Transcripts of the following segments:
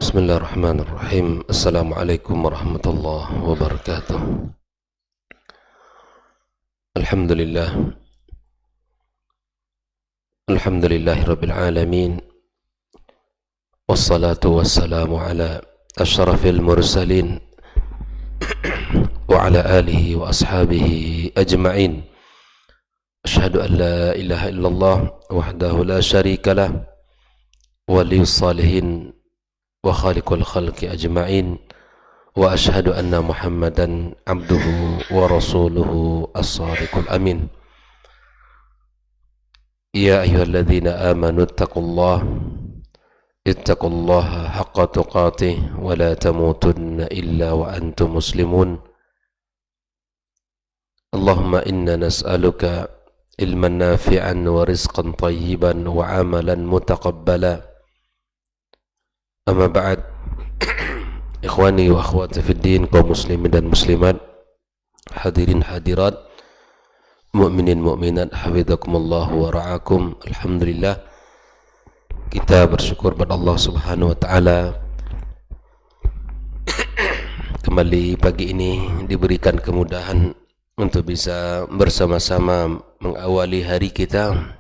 Bismillahirrahmanirrahim. Assalamualaikum warahmatullahi wabarakatuh. Alhamdulillah. Alhamdulillahirabbil alamin. Wassalatu wassalamu ala asyrafil mursalin wa ala alihi wa ashabihi ajma'in. Asyhadu an la ilaha illallah wahdahu la syarika lah, waliyus salihin wa khaliqul khalqi ajma'in, wa ashhadu anna Muhammadan abduhu wa rasuluhu as-sadiqul amin. Ya ayyuhalladzina amanu ittaqullaha haqqa tuqatih wa la tamutunna illa wa antum muslimun. Allahumma inna nas'aluka ilman nafi'an wa rizqan tayyiban wa amalan mutaqabbala. Amma ba'd. Ikhwani wa akhwati fid din, kaum muslimin dan muslimat, hadirin hadirat, mukminin mukminat, hafizakumullah wa ra'akum. Alhamdulillah, kita bersyukur pada Allah Subhanahu wa taala, kembali pagi ini diberikan kemudahan untuk bisa bersama-sama mengawali hari kita,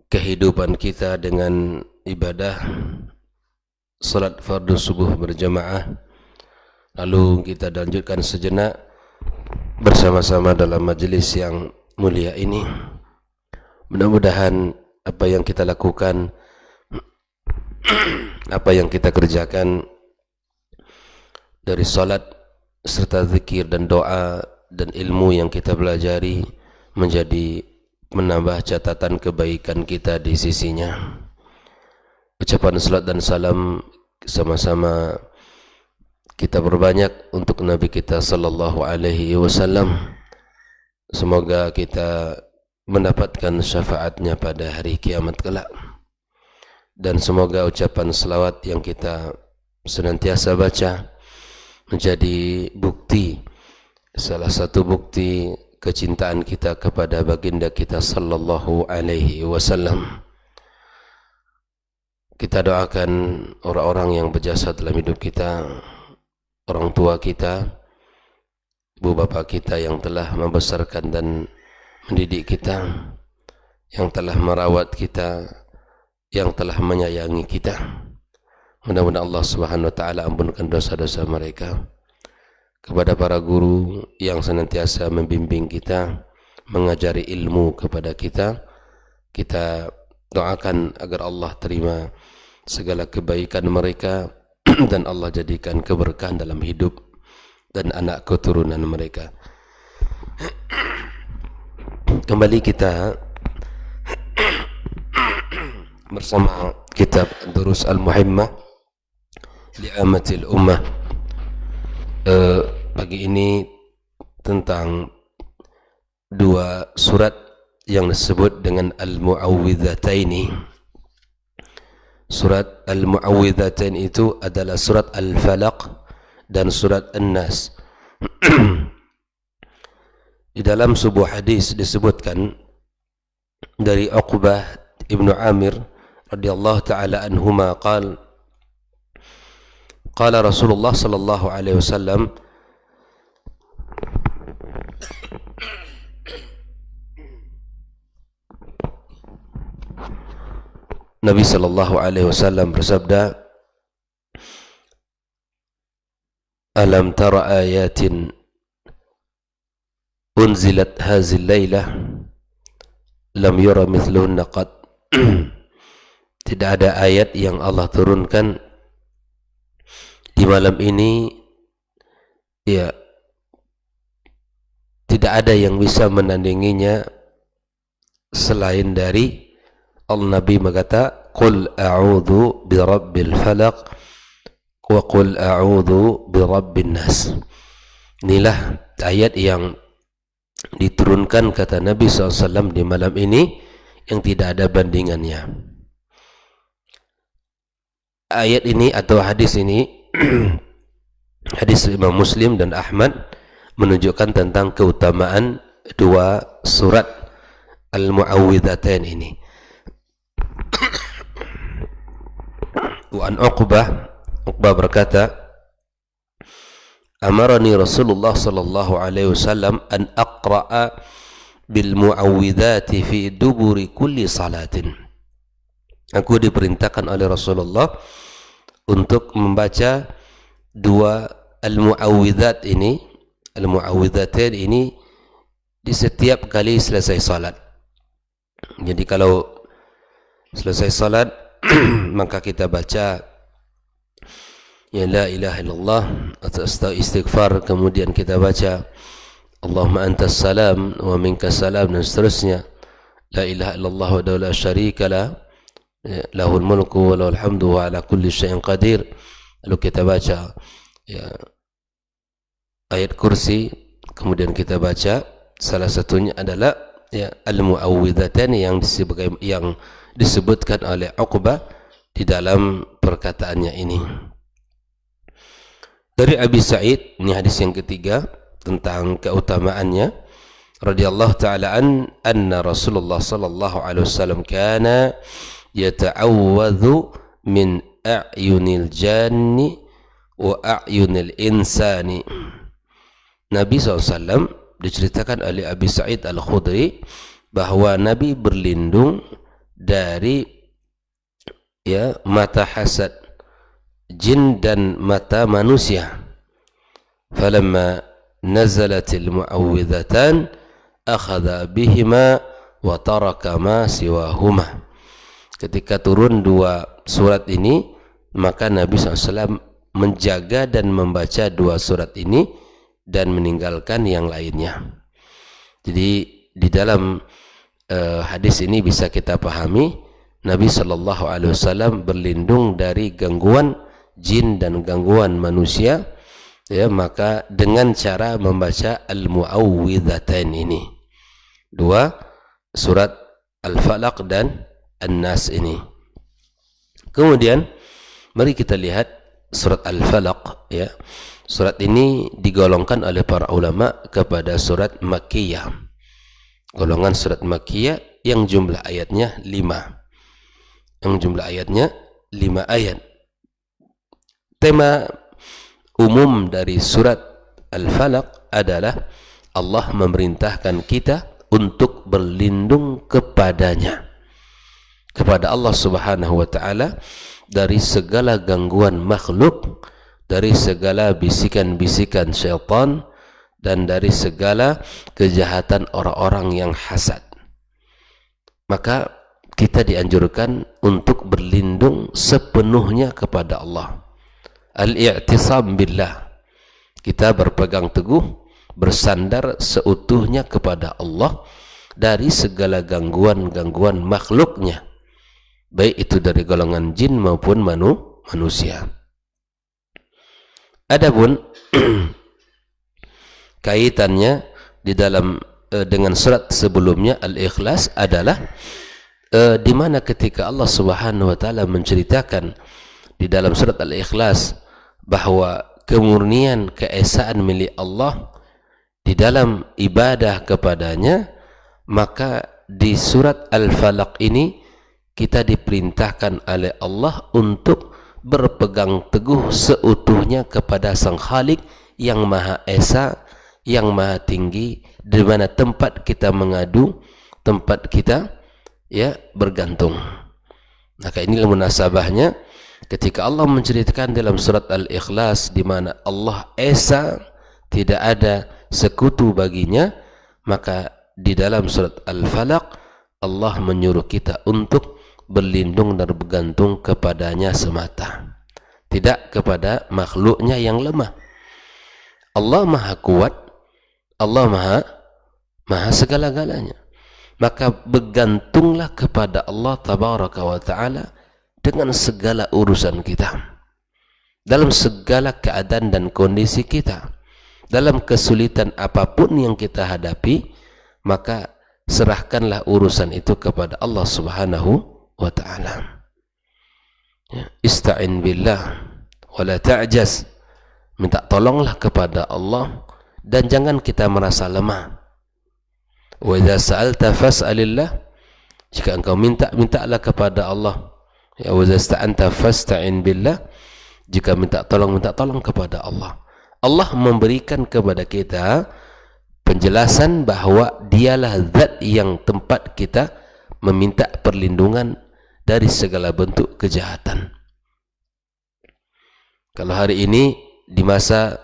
kehidupan kita dengan ibadah salat fardu subuh berjamaah. Lalu kita lanjutkan sejenak bersama-sama dalam majelis yang mulia ini. Mudah-mudahan apa yang kita lakukan, apa yang kita kerjakan dari salat serta zikir dan doa dan ilmu yang kita pelajari menjadi menambah catatan kebaikan kita di sisinya. Ucapan salat dan salam sama-sama kita berbanyak untuk Nabi kita sallallahu alaihi wasallam. Semoga kita mendapatkan syafaatnya pada hari kiamat kelak. Dan semoga ucapan selawat yang kita senantiasa baca menjadi bukti, salah satu bukti kecintaan kita kepada baginda kita sallallahu alaihi wasallam. Kita doakan orang-orang yang berjasa dalam hidup kita, orang tua kita, ibu bapa kita yang telah membesarkan dan mendidik kita, yang telah merawat kita, yang telah menyayangi kita. Mudah-mudahan Allah Subhanahu wa taala ampunkan dosa-dosa mereka. Kepada para guru yang senantiasa membimbing kita, mengajari ilmu kepada kita, kita doakan agar Allah terima segala kebaikan mereka dan Allah jadikan keberkahan dalam hidup dan anak keturunan mereka. Kembali kita bersama kitab Durus Al-Muhimmah Li'amatil Ummah. Pagi ini tentang dua surat yang disebut dengan Al-Mu'awwidhataini. Surat Al-Mu'awwidhatain itu adalah surat Al-Falaq dan surat An-Nas. Di dalam sebuah hadis disebutkan dari Uqbah ibnu Amir radhiyallahu ta'ala anhuma qala Rasulullah sallallahu alaihi wasallam, Nabi sallallahu alaihi wasallam bersabda, "Alam tara ayatin unzilat hazil lailah lam yura mithluhunna qad." Tidak ada ayat yang Allah turunkan di malam ini, ya, tidak ada yang bisa menandinginya selain dari Allah. Nabi berkata, "Qul a'udzu birabbil falaq wa qul a'udzu birabbin nas." Inilah ayat yang diturunkan, kata Nabi SAW, di malam ini yang tidak ada bandingannya. Ayat ini atau hadis ini hadis Imam Muslim dan Ahmad menunjukkan tentang keutamaan dua surat Al-Mu'awwidhatain ini. Wa an Uqbah berkata, amarani Rasulullah sallallahu alaihi wasallam an aqra'a bil muawwidhati fi duburi kulli salatin. Aku diperintahkan oleh Rasulullah untuk membaca dua al-muawwidhat ini, al-muawwidhatain ini di setiap kali selesai salat. Jadi kalau selesai salat maka kita baca ya la ilaha illallah atau istighfar, kemudian kita baca Allahumma antas salam wa minkas salam dan seterusnya, la ilaha illallah wa la syarika la lahul mulku wa lahul hamdu wa ala kulli syai'in qadir. Lalu kita baca ya ayat kursi, kemudian kita baca salah satunya adalah ya al-muawwidhatan yang disebutkan oleh Uqbah di dalam perkataannya ini. Dari Abi Sa'id, ini hadis yang ketiga tentang keutamaannya, radhiyallahu ta'ala anna Rasulullah sallallahu alaihi wasallam kana yata'awwadhu min a'yunil janni wa a'yunil insani. Nabi SAW diceritakan oleh Abi Sa'id Al-Khudri bahwa Nabi berlindung dari ya mata hasad jin dan mata manusia. Falamma nazalatil muawwidhatan akhadha bihima wa taraka ma siwahuma. Ketika turun dua surat ini, maka Nabi SAW menjaga dan membaca dua surat ini dan meninggalkan yang lainnya. Jadi di dalam hadis ini bisa kita pahami Nabi SAW berlindung dari gangguan jin dan gangguan manusia, ya, maka dengan cara membaca al-muawwidhatain ini, dua surat Al-Falaq dan An-Nas ini. Kemudian mari kita lihat surat Al-Falaq, ya. Surat ini digolongkan oleh para ulama kepada surat Makkiyah. Golongan surat Makkiyah yang jumlah ayatnya 5. Yang jumlah ayatnya 5 ayat. Tema umum dari surat Al-Falaq adalah Allah memerintahkan kita untuk berlindung kepadanya, kepada Allah Subhanahu wa ta'ala, dari segala gangguan makhluk, dari segala bisikan-bisikan syaitan, dan dari segala kejahatan orang-orang yang hasad. Maka kita dianjurkan untuk berlindung sepenuhnya kepada Allah. Al-i'tisam billah, kita berpegang teguh, bersandar seutuhnya kepada Allah dari segala gangguan-gangguan makhluknya, baik itu dari golongan jin maupun manusia. Adapun kaitannya di dalam dengan surat sebelumnya Al-Ikhlas adalah di mana ketika Allah Subhanahu wa taala menceritakan di dalam surat Al-Ikhlas bahwa kemurnian keesaan milik Allah di dalam ibadah kepadanya, maka di surat Al-Falaq ini kita diperintahkan oleh Allah untuk berpegang teguh seutuhnya kepada Sang Khalik yang Maha Esa, yang Maha Tinggi, di mana tempat kita mengadu, tempat kita ya bergantung. Maka inilah munasabahnya ketika Allah menceritakan dalam surat Al-Ikhlas di mana Allah Esa, tidak ada sekutu baginya, maka di dalam surat Al-Falaq Allah menyuruh kita untuk berlindung dan bergantung kepadanya semata, tidak kepada makhluknya yang lemah. Allah Maha Kuat, Allah Maha segala-galanya. Maka bergantunglah kepada Allah Tabaraka wa Ta'ala dengan segala urusan kita, dalam segala keadaan dan kondisi kita, dalam kesulitan apapun yang kita hadapi, maka serahkanlah urusan itu kepada Allah Subhanahu wa ta'ala. Ista'in billah wa la ta'jaz, minta tolonglah kepada Allah dan jangan kita merasa lemah. Wa idza sa'alta fas'alillah, jika engkau minta, mintalah kepada Allah. Ya, wa zasta'anta fasta'in billah. Jika minta tolong kepada Allah. Allah memberikan kepada kita penjelasan bahwa dialah zat yang tempat kita meminta perlindungan dari segala bentuk kejahatan. Kalau hari ini, di masa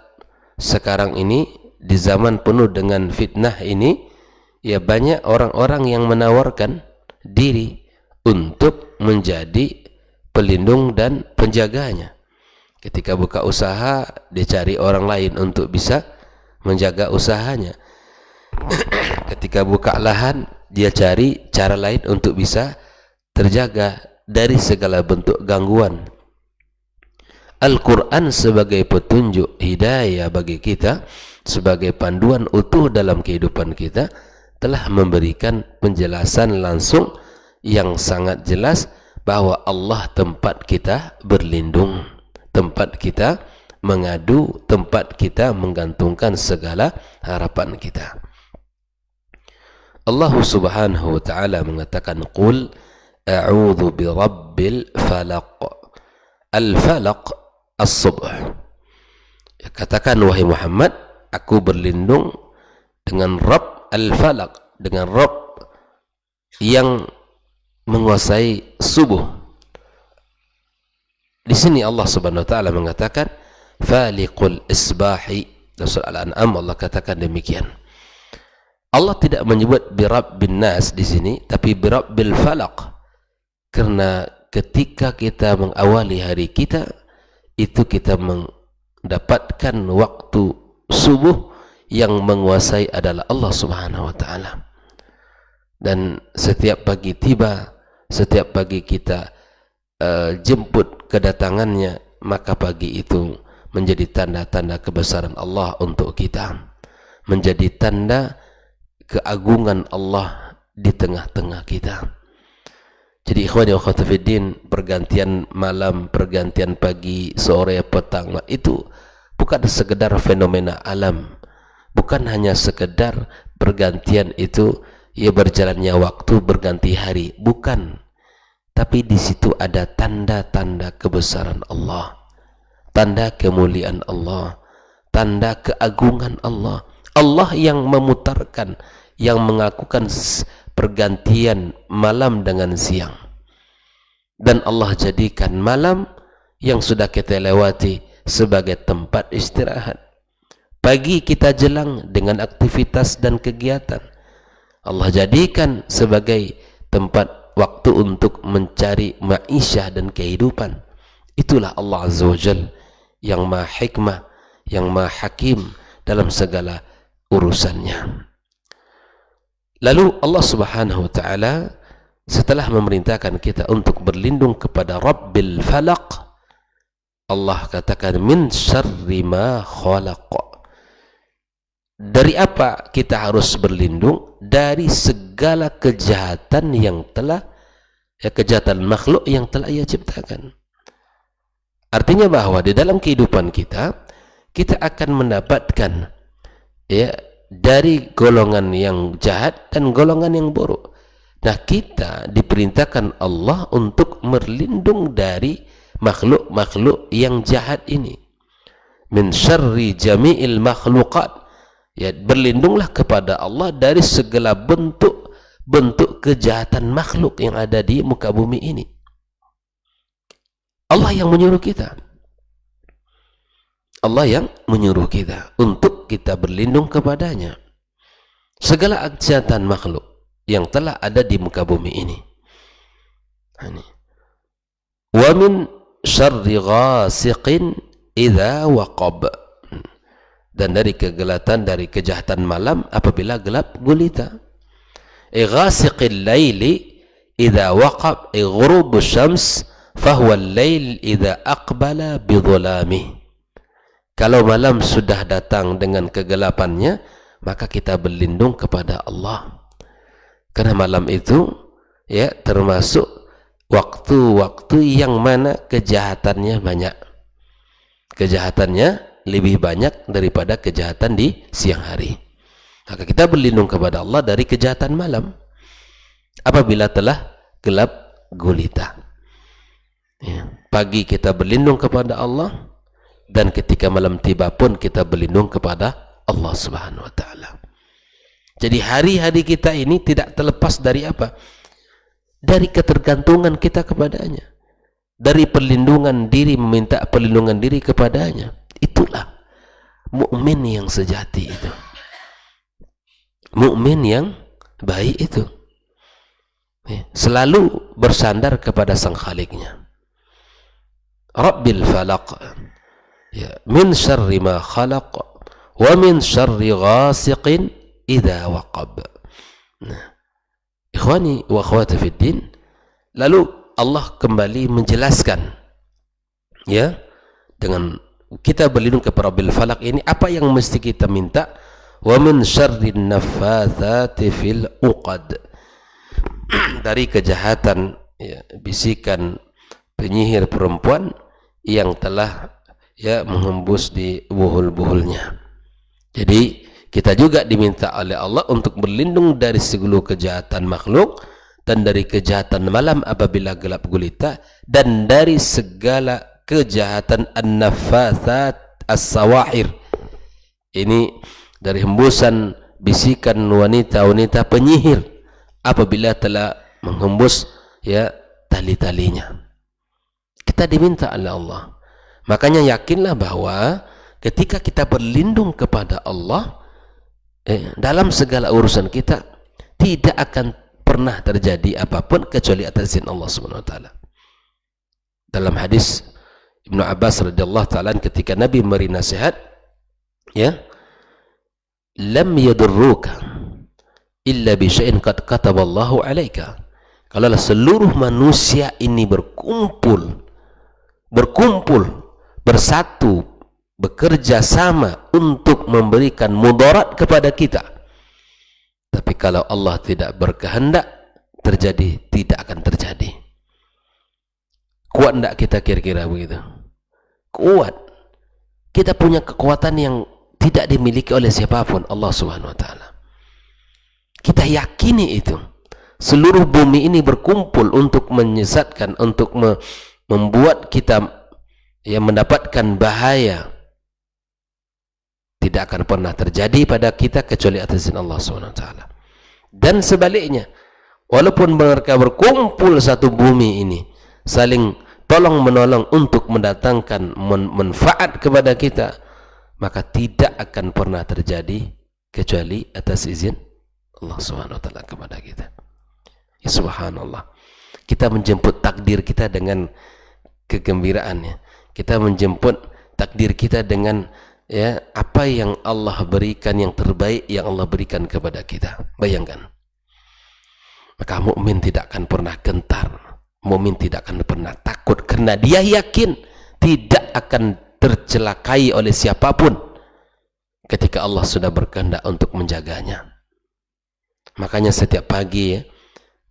sekarang ini, di zaman penuh dengan fitnah ini, ya banyak orang-orang yang menawarkan diri untuk menjadi pelindung dan penjaganya. Ketika buka usaha, dia cari orang lain untuk bisa menjaga usahanya. Ketika buka lahan, dia cari cara lain untuk bisa terjaga dari segala bentuk gangguan. Al-Quran sebagai petunjuk hidayah bagi kita, sebagai panduan utuh dalam kehidupan kita, telah memberikan penjelasan langsung yang sangat jelas bahwa Allah tempat kita berlindung, tempat kita mengadu, tempat kita menggantungkan segala harapan kita. Allah Subhanahu wa ta'ala mengatakan, qul a'udzu birabbil falaq. Al-falaq as-subh. Katakan wahai Muhammad, aku berlindung dengan Rabb al-falaq, dengan Rabb yang menguasai subuh. Di sini Allah Subhanahu wa taala mengatakan faliqul isbahi. Dalam surah Al-An'am Allah katakan demikian. Allah tidak menyebut birabbin nas di sini, tapi birabbil falaq. Karena ketika kita mengawali hari kita, itu kita mendapatkan waktu subuh yang menguasai adalah Allah Subhanahu wa taala. Dan setiap pagi tiba, setiap pagi kita jemput kedatangannya, maka pagi itu menjadi tanda-tanda kebesaran Allah untuk kita, menjadi tanda keagungan Allah di tengah-tengah kita. Jadi ikhwani wa akhwati fiddin, pergantian malam, pergantian pagi, sore, petang, itu bukan sekedar fenomena alam, bukan hanya sekedar pergantian itu ya berjalannya waktu berganti hari, bukan. Tapi di situ ada tanda-tanda kebesaran Allah, tanda kemuliaan Allah, tanda keagungan Allah. Allah yang memutarkan, yang mengakukan pergantian malam dengan siang. Dan Allah jadikan malam yang sudah kita lewati sebagai tempat istirahat. Pagi kita jelang dengan aktivitas dan kegiatan. Allah jadikan sebagai tempat waktu untuk mencari ma'isyah dan kehidupan. Itulah Allah Azza wa Jal yang maha hikmah, yang maha hakim dalam segala urusannya. Lalu Allah Subhanahu wa ta'ala setelah memerintahkan kita untuk berlindung kepada Rabbil Falaq, Allah katakan min syarri ma khalaq. Dari apa kita harus berlindung? Dari segala kejahatan yang telah, ya, kejahatan makhluk yang telah Ia ciptakan. Artinya bahwa di dalam kehidupan kita, kita akan mendapatkan ya dari golongan yang jahat dan golongan yang buruk. Nah, kita diperintahkan Allah untuk berlindung dari makhluk-makhluk yang jahat ini. Min syarri jami'il makhluqat. Ya, berlindunglah kepada Allah dari segala bentuk kejahatan makhluk yang ada di muka bumi ini. Allah yang menyuruh kita. Allah yang menyuruh kita untuk kita berlindung kepadanya. Segala kejahatan makhluk yang telah ada di muka bumi ini. Wa min syarri ghasiqin idza waqab. Dan dari kegelatan, dari kejahatan malam apabila gelap gulita. Ghasiqil laili idza waqab, ghurub syams fahuwa al-lail idza aqbala bi dhulamihi. Kalau malam sudah datang dengan kegelapannya, maka kita berlindung kepada Allah. Karena malam itu ya termasuk waktu-waktu yang mana kejahatannya banyak. Kejahatannya lebih banyak daripada kejahatan di siang hari. Maka kita berlindung kepada Allah dari kejahatan malam apabila telah gelap gulita. Ya. Pagi kita berlindung kepada Allah, dan ketika malam tiba pun kita berlindung kepada Allah Subhanahu wa taala. Jadi hari-hari kita ini tidak terlepas dari apa? Dari ketergantungan kita kepadanya. Dari perlindungan diri, meminta perlindungan diri kepadanya. Itulah mukmin yang sejati itu. Mukmin yang baik itu. Selalu bersandar kepada sang Khaliknya. Rabbil falaq. Ya, min syarri ma khalaq wa min syarri ghasiqin idza waqab. Nah, ikhwani wa akhwati fid din, lalu Allah kembali menjelaskan, ya, dengan kita berlindung kepada Rabbil falaq ini, apa yang mesti kita minta? Wa min syarrin naffatsati fil uqad. Dari kejahatan, ya, bisikan penyihir perempuan yang telah, ya, menghembus di buhul-buhulnya. Jadi kita juga diminta oleh Allah untuk berlindung dari segala kejahatan makhluk, dan dari kejahatan malam apabila gelap gulita, dan dari segala kejahatan an-naffatsat as-sawahir. Ini dari hembusan bisikan wanita-wanita penyihir apabila telah menghembus, ya, tali-talinya. Kita diminta oleh Allah. Makanya yakinlah bahwa ketika kita berlindung kepada Allah, dalam segala urusan kita tidak akan pernah terjadi apapun kecuali atas izin Allah Subhanahu wa taala. Dalam hadis Ibnu Abbas radhiyallahu taala ketika Nabi memberi nasihat, ya, lam yadurruka illa bi syai'in qad kataballahu 'alaika. Kalau seluruh manusia ini berkumpul, bersatu, bekerja sama untuk memberikan mudarat kepada kita, tapi kalau Allah tidak berkehendak terjadi, tidak akan terjadi. Kuat enggak kita kira-kira begitu? Kuat. Kita punya kekuatan yang tidak dimiliki oleh siapapun, Allah Subhanahu wa taala. Kita yakini itu. Seluruh bumi ini berkumpul untuk menyesatkan, untuk membuat kita, yang mendapatkan bahaya, tidak akan pernah terjadi pada kita kecuali atas izin Allah SWT. Dan sebaliknya, walaupun mereka berkumpul satu bumi ini, saling tolong menolong untuk mendatangkan manfaat kepada kita, maka tidak akan pernah terjadi kecuali atas izin Allah SWT kepada kita. Ya, subhanallah. Kita menjemput takdir kita dengan kegembiraannya. Kita menjemput takdir kita dengan, ya, apa yang Allah berikan, yang terbaik yang Allah berikan kepada kita. Bayangkan. Maka mukmin tidak akan pernah gentar, mukmin tidak akan pernah takut, karena dia yakin tidak akan tercelakai oleh siapapun ketika Allah sudah berkehendak untuk menjaganya. Makanya setiap pagi, ya,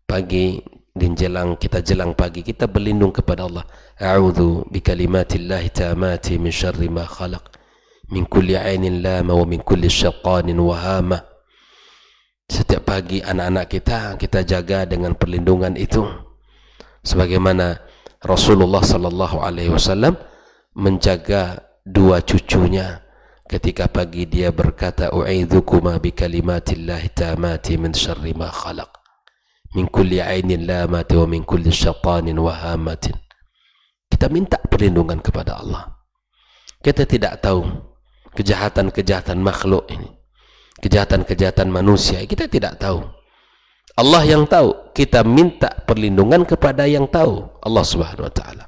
pagi jelang pagi, kita berlindung kepada Allah. A'udzu bikalimatillahi tammati min syarri ma khalaq, min kulli 'ainin lama wa min kulli syaitanin wahama. Setiap pagi anak-anak kita jaga dengan perlindungan itu. Sebagaimana Rasulullah sallallahu alaihi wasallam menjaga dua cucunya ketika pagi, dia berkata, u'idzukuma bikalimatillahi tammati min syarri ma khalaq, min kulli 'ainin lamati wa min kulli syaitanin wahamatin. Kita minta perlindungan kepada Allah. Kita tidak tahu kejahatan-kejahatan makhluk ini, kejahatan-kejahatan manusia, kita tidak tahu. Allah yang tahu. Kita minta perlindungan kepada yang tahu, Allah Subhanahu wa taala.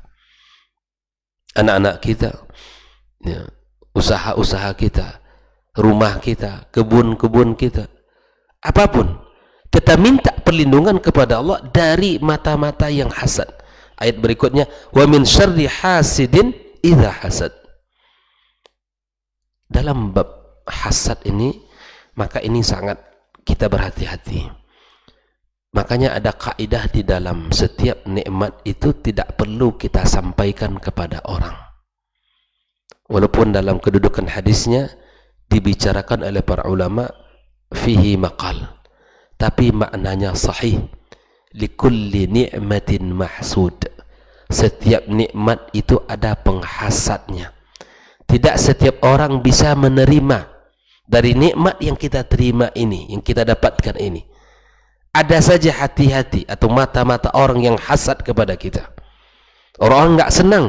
Anak-anak kita, ya, usaha-usaha kita, rumah kita, kebun-kebun kita, apapun, kita minta perlindungan kepada Allah dari mata-mata yang hasad. Ayat berikutnya, wa min syarri hasidin idza hasad. Dalam bab hasad ini, maka ini sangat kita berhati-hati. Makanya ada kaidah di dalam setiap nikmat itu tidak perlu kita sampaikan kepada orang. Walaupun dalam kedudukan hadisnya dibicarakan oleh para ulama fihi maqal, tapi maknanya sahih. Likulli ni'matin mahsud. setiap nikmat itu ada penghasadnya. Tidak setiap orang bisa menerima dari nikmat yang kita terima ini, yang kita dapatkan ini. Ada saja hati-hati atau mata-mata orang yang hasad kepada kita. Orang-orang nggak senang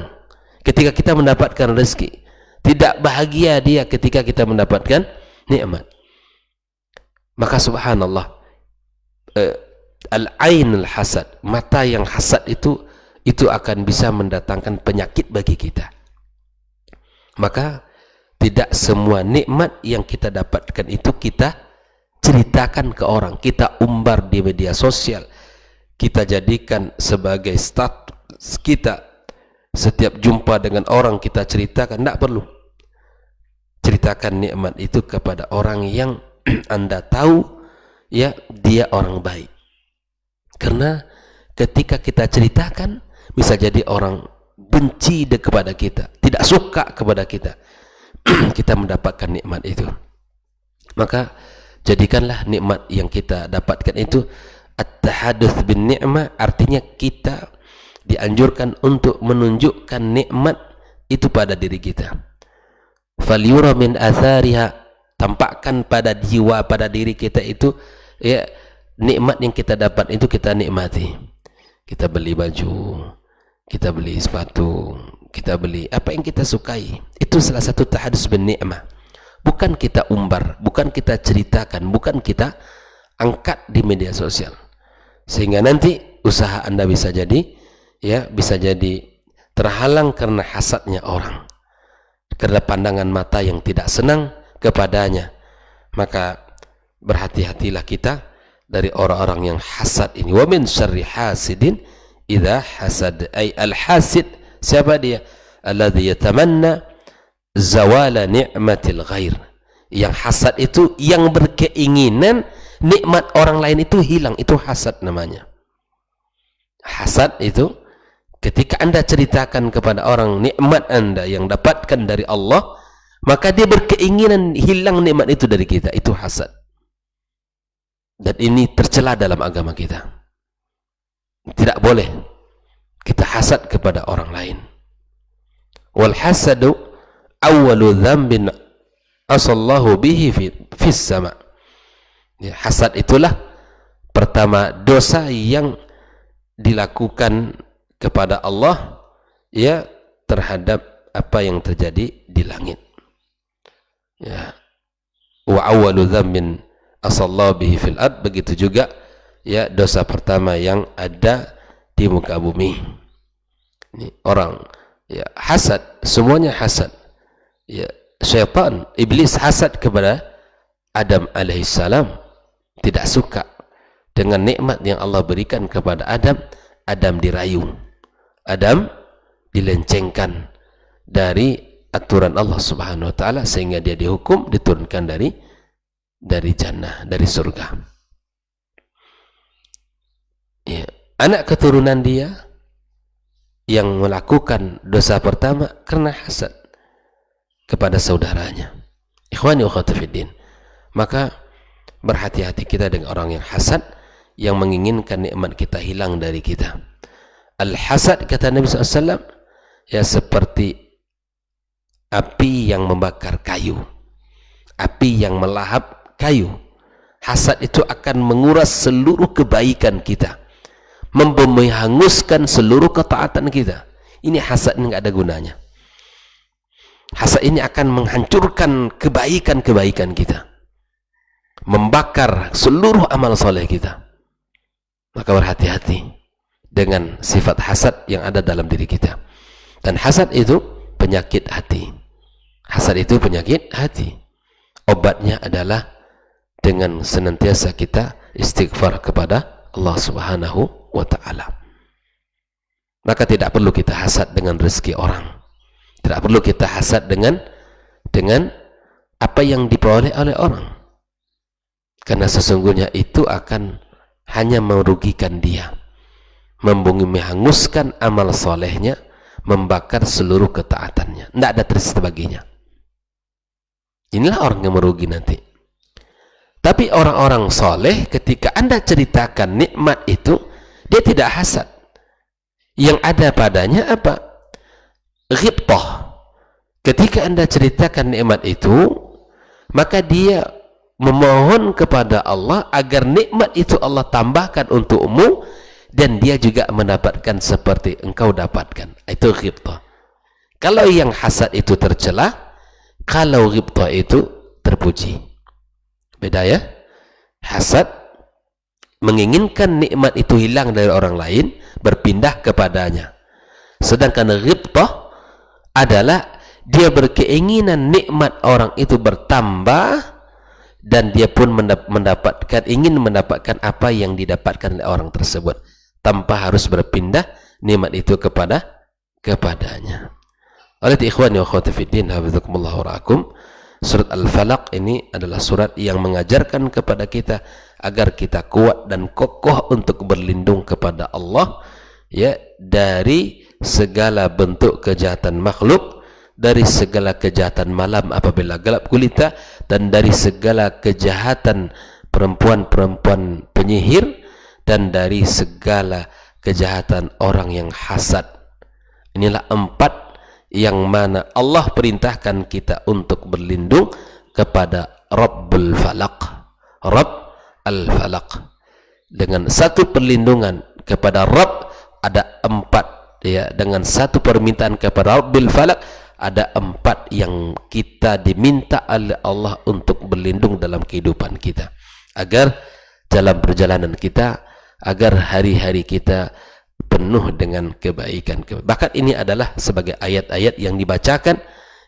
ketika kita mendapatkan rezeki. Tidak bahagia dia ketika kita mendapatkan nikmat. Maka subhanallah, al-ain al-hasad, mata yang hasad itu akan bisa mendatangkan penyakit bagi kita. Maka tidak semua nikmat yang kita dapatkan itu kita ceritakan ke orang, kita umbar di media sosial, kita jadikan sebagai status kita. Setiap jumpa dengan orang kita ceritakan. Tidak perlu. Ceritakan nikmat itu kepada orang yang Anda tahu ya dia orang baik. Karena ketika kita ceritakan, bisa jadi orang benci kepada kita, tidak suka kepada kita. Kita mendapatkan nikmat itu. Maka jadikanlah nikmat yang kita dapatkan itu at-tahadduts bin ni'mah, artinya kita dianjurkan untuk menunjukkan nikmat itu pada diri kita. Falyura min athariha, tampakkan pada jiwa, pada diri kita itu ya nikmat yang kita dapat itu kita nikmati. Kita beli baju, kita beli sepatu, kita beli apa yang kita sukai. Itu salah satu tahadduts bin ni'mah. Bukan kita umbar, bukan kita ceritakan, bukan kita angkat di media sosial. Sehingga nanti usaha Anda bisa jadi terhalang karena hasadnya orang, karena pandangan mata yang tidak senang kepadanya. Maka berhati-hatilah kita dari orang-orang yang hasad ini. Wa min syarri hasidin idza hasad, ay al-hasid, siapa dia? Alladzi yatamanna zawala ni'matil ghair. Yang hasad itu yang berkeinginan nikmat orang lain itu hilang, itu hasad namanya. Hasad itu ketika Anda ceritakan kepada orang nikmat Anda yang dapatkan dari Allah, maka dia berkeinginan hilang nikmat itu dari kita. Itu hasad. Dan ini tercela dalam agama kita. Tidak boleh kita hasad kepada orang lain. Wal hasadu awwalu dzambin asallahu bihi fis sama. Ya, hasad itulah pertama dosa yang dilakukan kepada Allah ya terhadap apa yang terjadi di langit. Ya. Wa awwalu dzambin asallahu bihi fil ard, begitu juga ya dosa pertama yang ada di muka bumi. Ini orang ya hasad, semuanya hasad. Ya, syaitan, iblis hasad kepada Adam alaihissalam, tidak suka dengan nikmat yang Allah berikan kepada Adam. Adam dirayu, Adam dilencengkan dari aturan Allah Subhanahu wa taala, sehingga dia dihukum, diturunkan dari jannah, dari surga. Ya, anak keturunan dia yang melakukan dosa pertama karena hasad kepada saudaranya. Ikhwani wa akhwati fiddin. Maka berhati-hati kita dengan orang yang hasad, yang menginginkan nikmat kita hilang dari kita. Al-hasad, kata Nabi SAW, ya seperti api yang membakar kayu, api yang melahap kayu. Hasad itu akan menguras seluruh kebaikan kita, menghanguskan seluruh ketaatan kita. Ini hasad ini nggak ada gunanya. Hasad ini akan menghancurkan kebaikan-kebaikan kita, membakar seluruh amal soleh kita. Maka berhati-hati dengan sifat hasad yang ada dalam diri kita. Dan hasad itu penyakit hati. Hasad itu penyakit hati. Obatnya adalah dengan senantiasa kita istighfar kepada Allah Subhanahu wa ta'ala. Maka tidak perlu kita hasad dengan rezeki orang. Tidak perlu kita hasad dengan apa yang diperoleh oleh orang. Karena sesungguhnya itu akan hanya merugikan dia, menghanguskan amal solehnya, membakar seluruh ketaatannya. Tidak ada terus baginya. Inilah orang yang merugi nanti. Tapi orang-orang soleh, ketika Anda ceritakan nikmat itu, dia tidak hasad. Yang ada padanya apa? Ghibtah. Ketika Anda ceritakan nikmat itu, maka dia memohon kepada Allah agar nikmat itu Allah tambahkan untukmu, dan dia juga mendapatkan seperti engkau dapatkan. Itu ghibtah. Kalau yang hasad itu tercela, kalau ghibtah itu terpuji. Beda ya? Hasad menginginkan nikmat itu hilang dari orang lain, berpindah kepadanya. Sedangkan ghibtah adalah dia berkeinginan nikmat orang itu bertambah, dan dia pun ingin mendapatkan apa yang didapatkan oleh orang tersebut, tanpa harus berpindah nikmat itu kepadanya. Oleh ikhwani wa akhwati fiddin, hafizakumullah wa ra'akum, surat Al-Falaq ini adalah surat yang mengajarkan kepada kita agar kita kuat dan kokoh untuk berlindung kepada Allah, ya, dari segala bentuk kejahatan makhluk, dari segala kejahatan malam apabila gelap gulita, dan dari segala kejahatan perempuan-perempuan penyihir, dan dari segala kejahatan orang yang hasad. Inilah 4 yang mana Allah perintahkan kita untuk berlindung kepada Rabbul Falaq, Rabb al-Falaq. Dengan satu perlindungan kepada Rabb ada 4, ya, dengan satu permintaan kepada Rabbil Falaq ada 4 yang kita diminta oleh Allah untuk berlindung dalam kehidupan kita, agar dalam perjalanan kita, agar hari-hari kita penuh dengan kebaikan. Bahkan ini adalah sebagai ayat-ayat yang dibacakan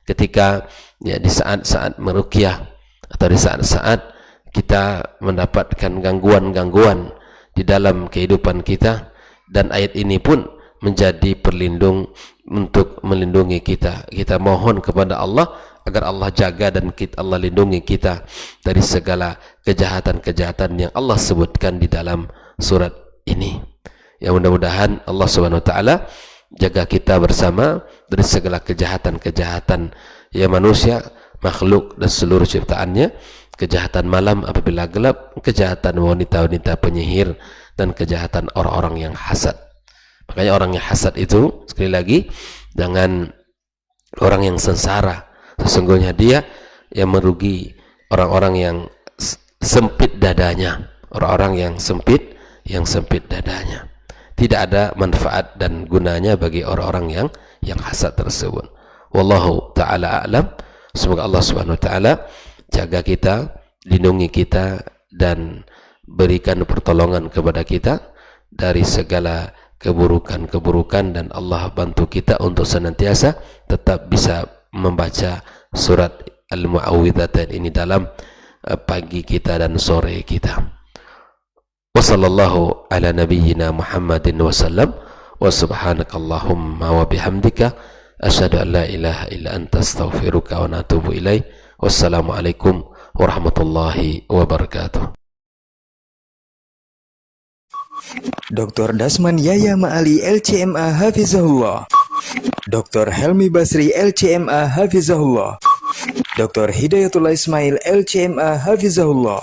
ketika, ya, di saat-saat meruqyah atau di saat-saat kita mendapatkan gangguan-gangguan di dalam kehidupan kita, dan ayat ini pun menjadi perlindung untuk melindungi kita. Kita mohon kepada Allah agar Allah jaga dan Allah lindungi kita dari segala kejahatan-kejahatan yang Allah sebutkan di dalam surat ini. Ya, mudah-mudahan Allah Subhanahu wa taala jaga kita bersama dari segala kejahatan-kejahatan, ya, manusia, makhluk dan seluruh ciptaannya, kejahatan malam apabila gelap, kejahatan wanita-wanita penyihir, dan kejahatan orang-orang yang hasad. Makanya orang yang hasad itu, sekali lagi, jangan orang yang sengsara. Sesungguhnya dia yang merugi orang-orang yang sempit dadanya, orang-orang yang sempit dadanya. Tidak ada manfaat dan gunanya bagi orang-orang yang hasad tersebut. Wallahu ta'ala a'lam. Semoga Allah Subhanahu wa taala jaga kita, lindungi kita, dan berikan pertolongan kepada kita dari segala keburukan-keburukan, dan Allah bantu kita untuk senantiasa tetap bisa membaca surat Al-Mu'awwidhatain ini dalam pagi kita dan sore kita. Wa sallallahu ala nabiyyina Muhammadin wa sallam, wa subhanakallahumma wa bihamdika asyhadu an la ilaha illa anta astaghfiruka wa atubu ilaik. Wassalamu alaikum warahmatullahi wabarakatuh. Dr. Dasman Yahya Ma'ali LCMA Hafizahullah, Dr. Helmi Basri LCMA Hafizahullah, Dr. Hidayatullah Ismail LCMA Hafizahullah.